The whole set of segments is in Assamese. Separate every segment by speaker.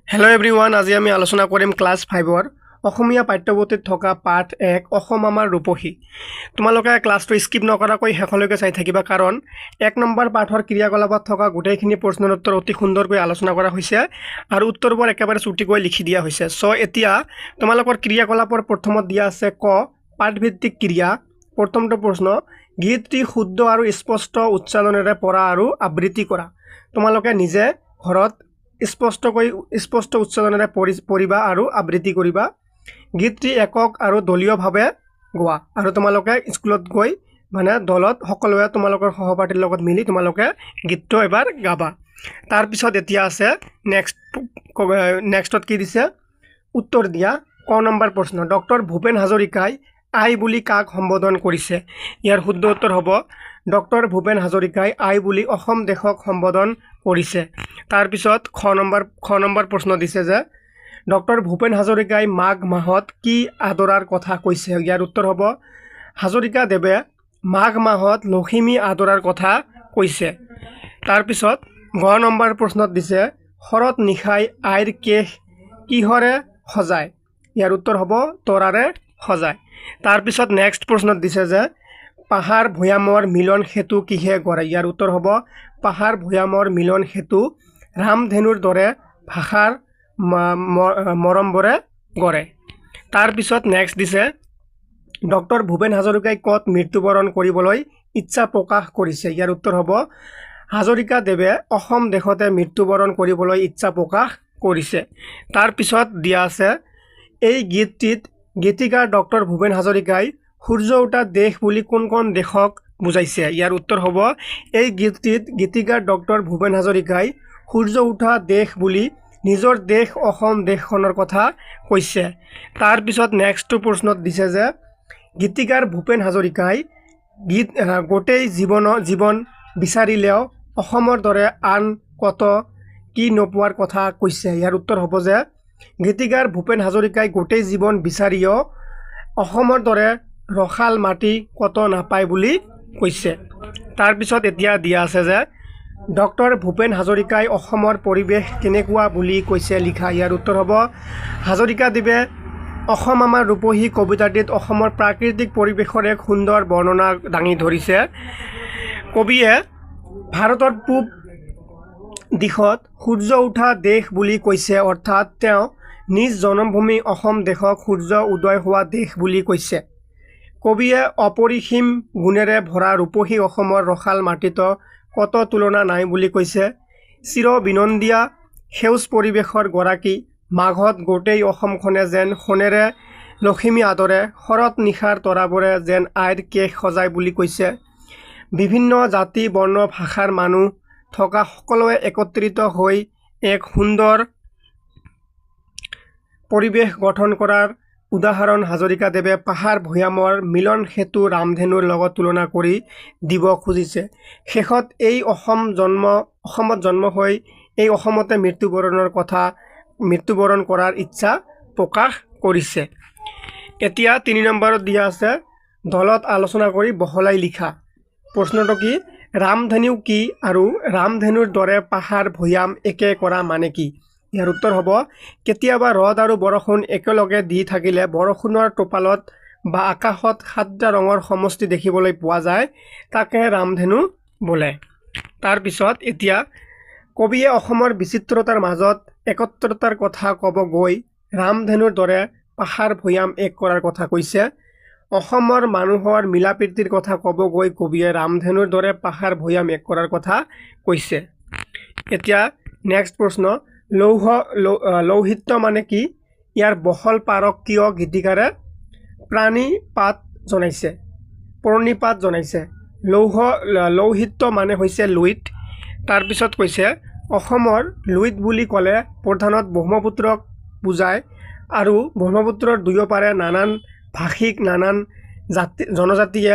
Speaker 1: হেল্ল' এভৰিৱান, আজি আমি আলোচনা কৰিম ক্লাছ 5-ৰ অসমীয়া পাঠ্যপুথিত থকা পাঠ 1 অসম আমাৰ ৰূপহী। তোমালোকে ক্লাছটো স্কিপ নকৰাকৈ শেষলৈকে চাই থাকিবা, কাৰণ 1 নম্বৰ পাঠৰ ক্ৰিয়াকলাপত থকা গোটেইখিনি প্ৰশ্নৰ উত্তৰ অতি সুন্দৰকৈ আলোচনা কৰা হৈছে আৰু উত্তৰবোৰ একেবাৰে চুটিকৈ লিখি দিয়া হৈছে। চ' এতিয়া তোমালোকৰ ক্ৰিয়াকলাপৰ প্ৰথমত দিয়া আছে ক পাঠভিত্তিক ক্ৰিয়া। প্ৰথমটো প্ৰশ্ন, গীতটি শুদ্ধ আৰু স্পষ্ট উচ্চাৰণেৰে পঢ়া আৰু আবৃত্তি কৰা। তোমালোকে নিজে ঘৰত স্পষ্ট উচ্চাৰণেৰে পঢ়িবা আৰু আবৃত্তি কৰিবা। গীতটি একক আৰু দলীয়ভাৱে গোৱা, আৰু তোমালোকে স্কুলত গৈ দলত সকলোৱে তোমালোকৰ সহপাঠীৰ লগত মিলি তোমালোকে গীতটো এবাৰ গাবা। তাৰপিছত এতিয়া আছে নেক্সটত কি দিছে, উত্তৰ দিয়া। ক নম্বৰ প্ৰশ্ন, ডক্টৰ ভূপেন হাজৰিকাই আই বুলি কাক সম্বোধন কৰিছে? ইয়াৰ শুদ্ধ উত্তৰ হ'ব, ডক্টৰ ভূপেন হাজৰিকাই আই বুলি অসম দেশক সম্বোধন কৰিছে। তাৰপিছত খ নম্বৰ প্ৰশ্ন দিছে যে ডক্টৰ ভূপেন হাজৰিকাই মাঘ মাহত কি আদৰাৰ কথা কৈছে? ইয়াৰ উত্তৰ হ'ব, হাজৰিকাদেৱে মাঘ মাহত লখিমী আদৰাৰ কথা কৈছে। তাৰপিছত গ নম্বৰ প্ৰশ্নত দিছে শৰত নিশাই আইৰ কেশ কিহৰে সজায়? ইয়াৰ উত্তৰ হ'ব, তৰাৰে সজায়। তাৰপিছত নেক্সট প্ৰশ্নত দিছে যে পাহাৰ ভৈয়ামৰ মিলন সেতু কিহে গঢ়ে? ইয়াৰ উত্তৰ হ'ব, পাহাৰ ভৈয়ামৰ মিলন সেতু ৰামধেনুৰ দৰে ভাষাৰ মৰমবোৰে গঢ়ে। তাৰপিছত নেক্সট দিছে ডক্টৰ ভূপেন হাজৰিকাই ক'ত মৃত্যুবৰণ কৰিবলৈ ইচ্ছা প্ৰকাশ কৰিছে? ইয়াৰ উত্তৰ হ'ব, হাজৰিকাদেৱে অসম দেশতে মৃত্যুবৰণ কৰিবলৈ ইচ্ছা প্ৰকাশ কৰিছে। তাৰপিছত দিয়া আছে এই গীতটিত গীতিকাৰ ডক্টৰ ভূপেন হাজৰিকাই সূৰ্য উঠা দেশ বুলি কোন দেশক বুজাইছে? ইয়াৰ উত্তৰ হ'ব, এই গীতটিত গীতিকাৰ ডক্টৰ ভূপেন হাজৰিকাই সূৰ্য উঠা দেশ বুলি নিজৰ দেশ অসম দেশখনৰ কথা কৈছে। তাৰপিছত নেক্সটটো প্ৰশ্নত দিছে যে গীতিকাৰ ভূপেন হাজৰিকাই গোটেই জীৱন বিচাৰিলেও অসমৰ দৰে আন কত কি নোপোৱাৰ কথা কৈছে? ইয়াৰ উত্তৰ হ'ব যে গীতিকাৰ ভূপেন হাজৰিকাই গোটেই জীৱন বিচাৰিও অসমৰ দৰে ৰসাল মাটি কত নাপায় বুলি কৈছে। তাৰপিছত এতিয়া দিয়া আছে যে ডক্টৰ ভূপেন হাজৰিকাই অসমৰ পৰিৱেশ কেনেকুৱা বুলি কৈছে লিখা। ইয়াৰ উত্তৰ হ'ব, হাজৰিকাদেৱে অসম আমাৰ ৰূপহী কবিতাটিত অসমৰ প্ৰাকৃতিক পৰিৱেশৰ এক সুন্দৰ বৰ্ণনা দাঙি ধৰিছে। কবিয়ে ভাৰতৰ পূব দিশত সূৰ্য উঠা দেশ বুলি কৈছে, অৰ্থাৎ তেওঁ নিজ জন্মভূমি অসম দেশক সূৰ্য উদয় হোৱা দেশ বুলি কৈছে। কবিয়ে অপৰিসীম গুণেৰে ভৰা ৰূপহী অসমৰ ৰসাল মাটিত কত তুলনা নাই বুলি কৈছে। চিৰ বিনন্দীয়া সেউজ পৰিৱেশৰ গৰাকী মাঘত গোটেই অসমখনে যেন সোণেৰে লখিমী আদৰে, শৰত নিশাৰ তৰাবোৰে যেন আইৰ কেশ সজায় বুলি কৈছে। বিভিন্ন জাতি বৰ্ণ ভাষাৰ মানুহ থকা সকলোৱে একত্ৰিত হৈ এক সুন্দৰ পৰিৱেশ গঠন কৰাৰ উদাহৰণ হাজৰিকাদেৱে পাহাৰ ভৈয়ামৰ মিলন সেতু ৰামধেনুৰ লগত তুলনা কৰি দিব খুজিছে। শেষত এই অসমত জন্ম হৈ এই অসমতে মৃত্যুবৰণ কৰাৰ ইচ্ছা প্ৰকাশ কৰিছে। এতিয়া 3 নম্বৰত দিয়া আছে দলত আলোচনা কৰি বহলাই লিখা। প্ৰশ্নটো কি, ৰামধেনু কি আৰু ৰামধেনুৰ দৰে পাহাৰ ভৈয়াম একে কৰা মানে কি? ইয়াৰ উত্তৰ হ'ব, কেতিয়াবা ৰ'দ আৰু বৰষুণ একেলগে দি থাকিলে বৰষুণৰ টোপালত বা আকাশত 7টা ৰঙৰ সমষ্টি দেখিবলৈ পোৱা যায়, তাকে ৰামধেনু বোলে। তাৰপিছত এতিয়া কবিয়ে অসমৰ বিচিত্ৰতাৰ মাজত একত্ৰতাৰ কথা ক'ব গৈ ৰামধেনুৰ দৰে পাহাৰ ভৈয়াম এক কৰাৰ কথা কৈছে। অসমৰ মানুহৰ মিলাপ্ৰীতিৰ কথা ক'ব গৈ কবিয়ে ৰামধেনুৰ দৰে পাহাৰ ভৈয়াম এক কৰাৰ কথা কৈছে। এতিয়া নেক্সট প্ৰশ্ন, লৌহিত্য মানে কি? ইয়াৰ বহল পাৰক কিয় গীতিকাৰে প্ৰণিপাত জনাইছে? লৌহিত্য মানে হৈছে লুইত। তাৰপিছত কৈছে অসমৰ লুইত বুলি ক'লে প্ৰধানত ব্ৰহ্মপুত্ৰক বুজায়, আৰু ব্ৰহ্মপুত্ৰৰ দুয়োপাৰে নানান ভাষিক নানান জনজাতিয়ে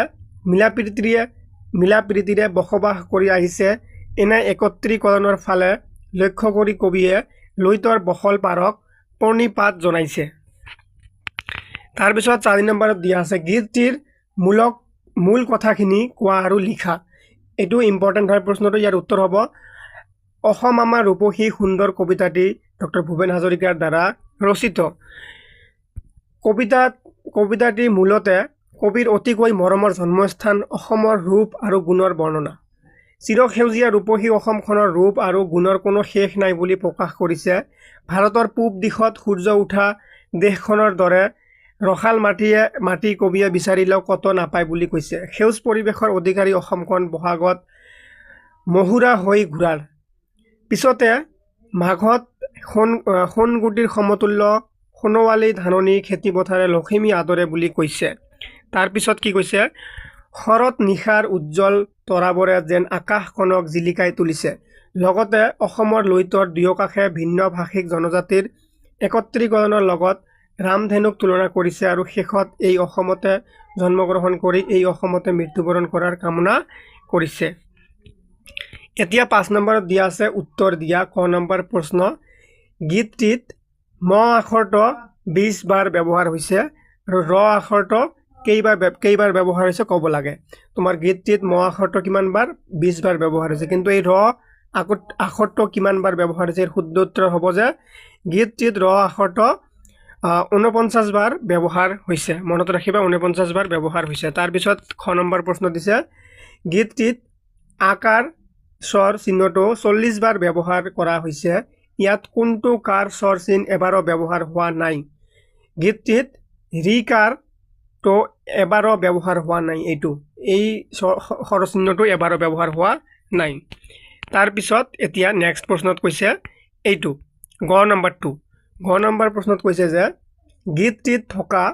Speaker 1: মিলাপ্ৰীতিৰে বসবাস কৰি আহিছে। এনে একত্ৰীকৰণৰ ফালে লক্ষ্য কৰি কবিয়ে লুইতৰ বহল পাৰক প্ৰণিপাত জনাইছে। তাৰপিছত 4 নম্বৰত দিয়া আছে গীতটিৰ মূল কথাখিনি কোৱা আৰু লিখা। এইটো ইম্পৰ্টেণ্ট হয় প্ৰশ্নটো। ইয়াৰ উত্তৰ হ'ব, অসম আমাৰ ৰূপহী সুন্দৰ কবিতাটি ডক্টৰ ভূপেন হাজৰিকাৰ দ্বাৰা ৰচিত। কবিতাটি মূলতে কবিৰ অতিকৈ মৰমৰ জন্মস্থান অসমৰ ৰূপ আৰু গুণৰ বৰ্ণনা। চিৰসেউজীয়া ৰূপহী অসমখনৰ ৰূপ আৰু গুণৰ কোনো শেষ নাই বুলি প্ৰকাশ কৰিছে। ভাৰতৰ পূব দিশত সূৰ্য উঠা দেশখনৰ দৰে ৰসাল মাটি কবিয়ে বিচাৰিলেও কতো নাপায় বুলি কৈছে। সেউজ পৰিৱেশৰ অধিকাৰী অসমখন বহাগত মহুৰা হৈ ঘূৰাৰ পিছতে মাঘত সোণগুটিৰ সমতুল্য সোণোৱালী ধাননি খেতিপথাৰে লখিমী আদৰে বুলি কৈছে। তাৰপিছত কি কৈছে? শৰত নিশাৰ উজ্জ্বল তৰাবোৰে যেন আকাশখনক জিলিকাই তুলিছে। লগতে অসমৰ লুইতৰ দুয়োকাষে ভিন্ন ভাষিক জনজাতিৰ একত্ৰীকৰণৰ লগত ৰামধেনুক তুলনা কৰিছে আৰু শেষত এই অসমতে জন্মগ্ৰহণ কৰি এই অসমতে মৃত্যুবৰণ কৰাৰ কামনা কৰিছে। এতিয়া 5 নম্বৰত দিয়া আছে উত্তৰ দিয়া ক নম্বৰ প্ৰশ্ন। গীতটিত ম আখৰটো 20 বাৰ ব্যৱহাৰ হৈছে আৰু ৰ আখৰটো কেইবাৰ ব্যৱহাৰ হৈছে ক'ব লাগে। তোমাৰ গীতটিত ম আখৰটো কিমান বাৰ? 20 বাৰ ব্যৱহাৰ হৈছে, কিন্তু এই ৰ আখৰটো কিমান বাৰ ব্যৱহাৰ হৈছে? শুদ্ধ উত্তৰ হ'ব যে গীতটিত ৰ আখৰটো 49 বাৰ ব্যৱহাৰ হৈছে। মনত ৰাখিবা 49 বাৰ ব্যৱহাৰ হৈছে। তাৰপিছত খ নম্বৰ প্ৰশ্ন দিছে গীতটিত আকাৰ স্বৰ চিহ্নটো 40 বাৰ ব্যৱহাৰ কৰা হৈছে। ইয়াত কোনটো কাৰ স্বৰ চিহ্ন এবাৰো ব্যৱহাৰ হোৱা নাই? গীতটিত ৰিকাৰটো এবাৰো ব্যৱহাৰ হোৱা নাই। এই স্বৰ চিহ্নটো এবাৰো ব্যৱহাৰ হোৱা নাই। তাৰপিছত এতিয়া নেক্সট প্ৰশ্নত কৈছে এইটো গ নম্বৰটো। গ নম্বৰ প্ৰশ্নত কৈছে যে গীতটিত থকা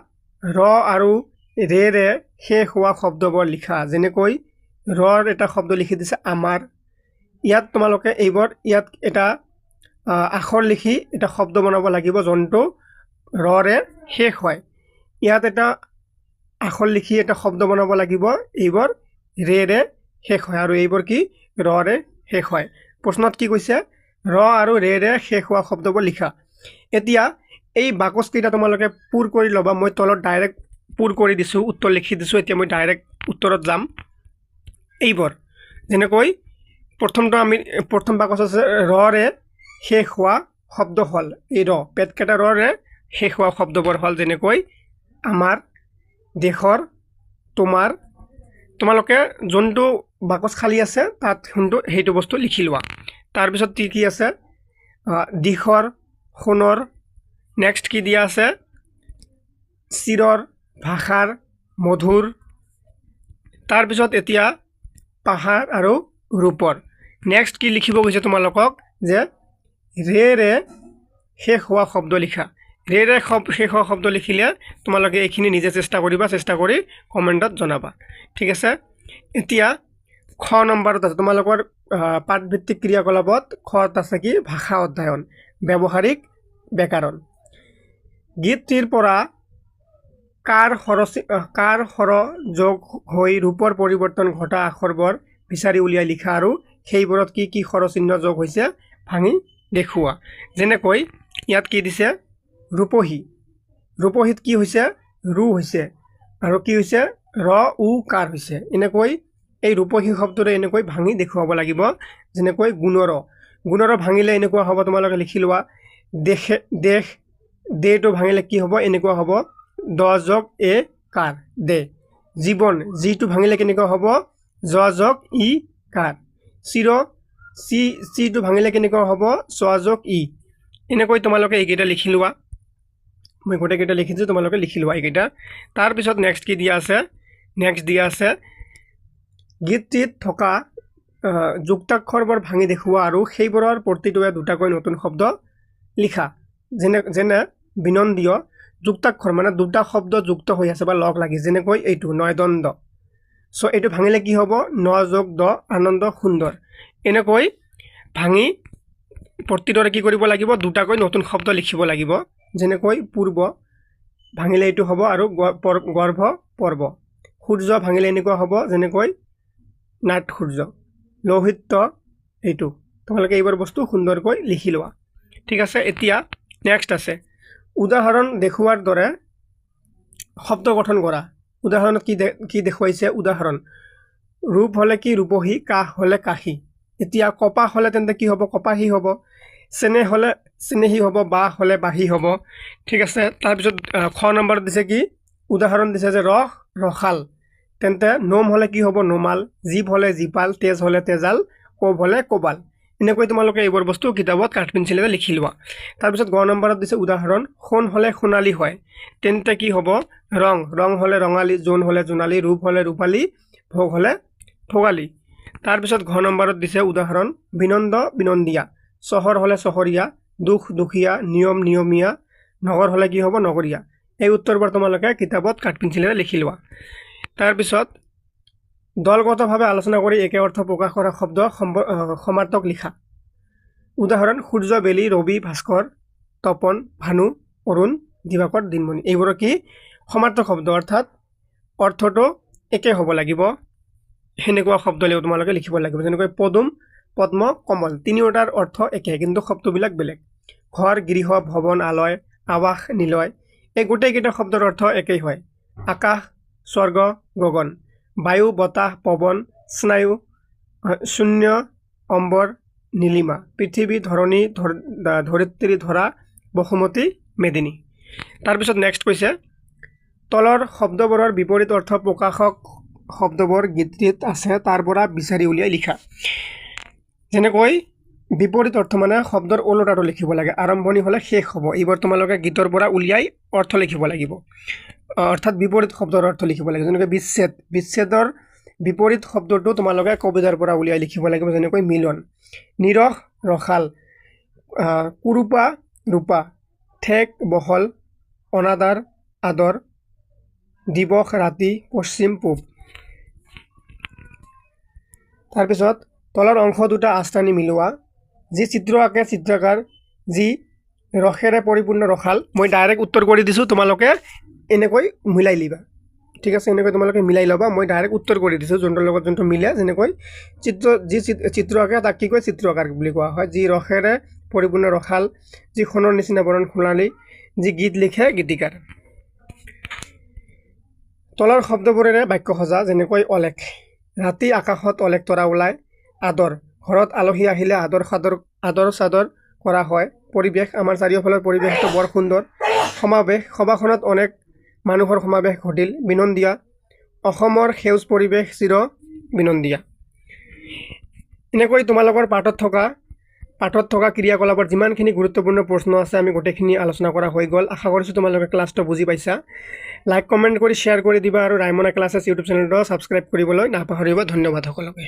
Speaker 1: ৰ আৰু ৰেৰে শেষ হোৱা শব্দবোৰ লিখা। যেনেকৈ ৰৰ এটা শব্দ লিখি দিছে আমাৰ। ইয়াত তোমালোকে ইয়াত এটা আখৰ লিখি এটা শব্দ বনাব লাগিব যোনটো ৰৰে শেষ হয়। ইয়াত এটা আখৰ লিখি এটা শব্দ বনাব লাগিব এইবোৰ ৰেৰে শেষ হয় আৰু এইবোৰ কি ৰে শেষ হয়। প্ৰশ্নত কি কৈছে? ৰ আৰু ৰেৰে শেষ হোৱা শব্দবোৰ লিখা। এতিয়া এই বাকচকেইটা তোমালোকে পূৰ কৰি ল'বা। মই তলত ডাইৰেক্ট পূৰ কৰি দিছোঁ, উত্তৰ লিখি দিছোঁ। এতিয়া মই ডাইৰেক্ট উত্তৰত যাম। এইবোৰ যেনেকৈ প্ৰথম বাকচ আছে ৰে শেষ হোৱা শব্দ হ'ল এই ৰ। পেটকেইটা ৰে শেষ হোৱা শব্দবোৰ হ'ল যেনেকৈ আমাৰ, দেশৰ, তোমাৰ। তোমালোকে যোনটো বাকচ খালী আছে তাত সেইটো বস্তু লিখি লোৱা। তাৰপিছত কি আছে? দিশৰ, সোণৰ। নেক্সট কি দিয়া আছে? চিৰৰ, ভাষাৰ, মধুৰ। তাৰপিছত এতিয়া পাহাৰ আৰু ৰূপৰ। নেক্সট কি লিখিব গৈছে তোমালোকক যে ৰে শেষ হোৱা শব্দ লিখা। ৰে শেষ হোৱা শব্দ লিখিলে তোমালোকে এইখিনি নিজে চেষ্টা কৰিবা, চেষ্টা কৰি কমেণ্টত জনাবা। ঠিক আছে। এতিয়া খ নম্বৰত আছে তোমালোকৰ পাঠভিত্তিক ক্ৰিয়াকলাপত খত আছে কি? ভাষা অধ্যয়ন, ব্যৱহাৰিক ব্যাকৰণ। গীতটিৰ পৰা কাৰ সৰ যোগ হৈ ৰূপৰ পৰিৱৰ্তন ঘটা আখৰবোৰ বিচাৰি উলিয়াই লিখা আৰু সেইবোৰত কি স্বৰচিহ্ন যোগ হৈছে ভাঙি দেখুওৱা। যেনেকৈ ইয়াত কি দিছে? ৰূপহী। ৰূপহীত কি হৈছে? ৰু হৈছে আৰু কি হৈছে? ৰ উ কাৰ হৈছে। এনেকৈ এই ৰূপহী শব্দৰে এনেকৈ ভাঙি দেখুৱাব লাগিব। যেনেকৈ গুণৰ ভাঙিলে এনেকুৱা হ'ব, তোমালোকে লিখি লোৱা। দেশ দেটো ভাঙিলে কি হ'ব? এনেকুৱা হ'ব দ যোগ এ কাৰ দে। জীৱন যিটো ভাঙিলে কেনেকুৱা হ'ব? জ যোগ ই কাৰ। চিটো ভাঙিলে কেনেকুৱা হ'ব? চ যোগ ই। এনেকৈ তোমালোকে এইকেইটা লিখি লোৱা। মই গোটেইকেইটা লিখিছোঁ, তোমালোকে লিখি লোৱা এইকেইটা। তাৰপিছত নেক্সট কি দিয়া আছে? নেক্সট দিয়া আছে গীতটিত থকা যুক্তাক্ষৰবোৰ ভাঙি দেখুওৱা আৰু সেইবোৰৰ প্ৰতিটোৱে দুটাকৈ নতুন শব্দ লিখা। যেনে বিনন্দীয় যুক্তাক্ষৰ মানে দুটা শব্দ যুক্ত হৈ আছে বা লগ লাগি। যেনেকৈ এইটো নয়দণ্ড। চ' এইটো ভাঙিলে কি হ'ব? ন যোগ দ আনন্দ সুন্দৰ। এনেকৈ ভাঙি প্ৰতিটোৰে কি কৰিব লাগিব? দুটাকৈ নতুন শব্দ লিখিব লাগিব। যেনেকৈ পূৰ্ব ভাঙিলে এইটো হ'ব আৰু গৰ্ভ পৰ্ব। সূৰ্য ভাঙিলে এনেকুৱা হ'ব যেনেকৈ নাট সূৰ্য। লৌহিত্য এইটো। তোমালোকে এইবোৰ বস্তু সুন্দৰকৈ লিখি লোৱা। ঠিক আছে। এতিয়া নেক্সট আছে উদাহৰণ দেখুওৱাৰ দৰে শব্দ গঠন কৰা। উদাহৰণত কি দেখুৱাইছে? উদাহৰণ ৰূপ হ'লে কি? ৰূপহী। কাষ হ'লে কাশী। এতিয়া কপাহ হ'লে তেন্তে কি হ'ব কপাহী হ'ব চেনেহ হ'লে চেনেহী হ'ব বাঁহ হ'লে বাঁহী হ'ব ঠিক আছে তাৰপিছত খ নম্বৰত দিছে কি উদাহৰণ দিছে যে ৰসাল তেন্তে নোম হ'লে কি হ'ব নোমাল জীৱ হ'লে জীপাল তেজ হ'লে তেজাল কোব হ'লে কোবাল এনেকৈ তোমালোকে এইবোৰ বস্তু কিতাপত কাঠ পেঞ্চিলেৰে লিখি লোৱা তাৰপিছত গ নম্বৰত দিছে উদাহৰণ সোণ হ'লে সোণালী হয় তেন্তে কি হ'ব ৰং হ'লে ৰঙালী জোন হ'লে জোনালী ৰূপ হ'লে ৰূপালী ভোগ হ'লে ভোগালী তাৰপিছত ঘ নম্বৰত দিছে উদাহৰণ বিনন্দীয়া চহৰ হ'লে চহৰীয়া দুখীয়া নিয়মীয়া নগৰ হ'লে কি হ'ব নগৰীয়া এই উত্তৰবোৰ তোমালোকে কিতাপত কাঠ পেঞ্চিলেৰে লিখি লোৱা তাৰপিছত দলগতভাৱে আলোচনা কৰি একে অৰ্থ প্ৰকাশ কৰা শব্দ সমাৰ্থক লিখা উদাহৰণ সূৰ্য বেলি ৰবি ভাস্কৰ তপন ভানু অৰুণ দিবাকৰ দিনমণি এইবোৰ কি সমাৰ্থক শব্দ অৰ্থাৎ অৰ্থটো একে হ'ব লাগিব সেনেকুৱা শব্দ তোমালোকে লিখিব লাগিব যেনেকৈ পদুম পদ্ম কমল তিনিওটাৰ অৰ্থ একে কিন্তু শব্দবিলাক বেলেগ ঘৰ গৃহ ভৱন আলয় আৱাস নিলয় এই গোটেইকেইটা শব্দৰ অৰ্থ একেই হয় আকাশ স্বৰ্গ গগন বায়ু বতাহ পৱন স্নায়ু শূন্য অম্বৰ নীলিমা পৃথিৱী ধৰণী ধৰিত্ৰী ধৰা বসুমতী মেদিনী তাৰপিছত নেক্সট কৈছে তলৰ শব্দবোৰৰ বিপৰীত অৰ্থ প্ৰকাশক শব্দবোৰ গীতটিত আছে তাৰ পৰা বিচাৰি উলিয়াই লিখা যেনেকৈ বিপৰীত অৰ্থ মানে শব্দৰ ওলোটাটো লিখিব লাগে আৰম্ভণি হ'লে শেষ হ'ব এইবোৰ তোমালোকে গীতৰ পৰা উলিয়াই অৰ্থ লিখিব লাগিব অৰ্থাৎ বিপৰীত শব্দৰ অৰ্থ লিখিব লাগিব যেনেকৈ বিচ্ছেদৰ বিপৰীত শব্দটো তোমালোকে কবিতাৰ পৰা উলিয়াই লিখিব লাগিব যেনেকৈ মিলন নিৰস ৰসাল কুৰূপা ৰূপা ঠেক বহল অনাদাৰ আদৰ দিৱস ৰাতি পশ্চিম পূব তাৰপিছত তলৰ অংশ দুটা আস্থানি মিলোৱা যি চিত্ৰ আঁকে চিত্ৰকাৰ যি ৰসেৰে পৰিপূৰ্ণ ৰসাল মই ডাইৰেক্ট উত্তৰ কৰি দিছোঁ তোমালোকে এনেকৈ মিলাই লিবা ঠিক আছে এনেকৈ তোমালোকে মিলাই ল'বা মই ডাইৰেক্ট উত্তৰ কৰি দিছোঁ যোনটোৰ লগত যোনটো মিলে যেনেকৈ চিত্ৰ আঁকে তাক কি কয় চিত্ৰকাৰ বুলি কোৱা হয় যি ৰসেৰে পৰিপূৰ্ণ ৰসাল যি সোণৰ নিচিনা বৰণ সোণালী যি গীত লিখে গীতিকাৰ তলৰ শব্দবোৰেৰে বাক্য সজা যেনেকৈ অলেখ ৰাতি আকাশত অলেখ তৰা ওলায় আদৰ ঘৰত আলহী আহিলে আদৰ চাদৰ কৰা হয় পৰিৱেশ আমাৰ চাৰিওফালৰ পৰিৱেশটো বৰ সুন্দৰ সমাৱেশ সভাখনত অনেক মানুহৰ সমাৱেশ ঘটিল বিনন্দীয়া অসমৰ সেউজ পৰিৱেশ চিৰ বিনন্দীয়া এনেকৈ তোমালোকৰ পাঠত থকা ক্ৰিয়াকলাপৰ যিমানখিনি গুৰুত্বপূৰ্ণ প্ৰশ্ন আছে আমি গোটেইখিনি আলোচনা কৰা হৈ গ'ল আশা কৰিছোঁ তোমালোকে ক্লাছটো বুজি পাইছা লাইক কমেণ্ট কৰি শ্বেয়াৰ কৰি দিবা আৰু ৰাইমনা ক্লাছেছ ইউটিউব চেনেলটো ছাবস্ক্ৰাইব কৰিবলৈ নাপাহৰিবা ধন্যবাদ সকলোকে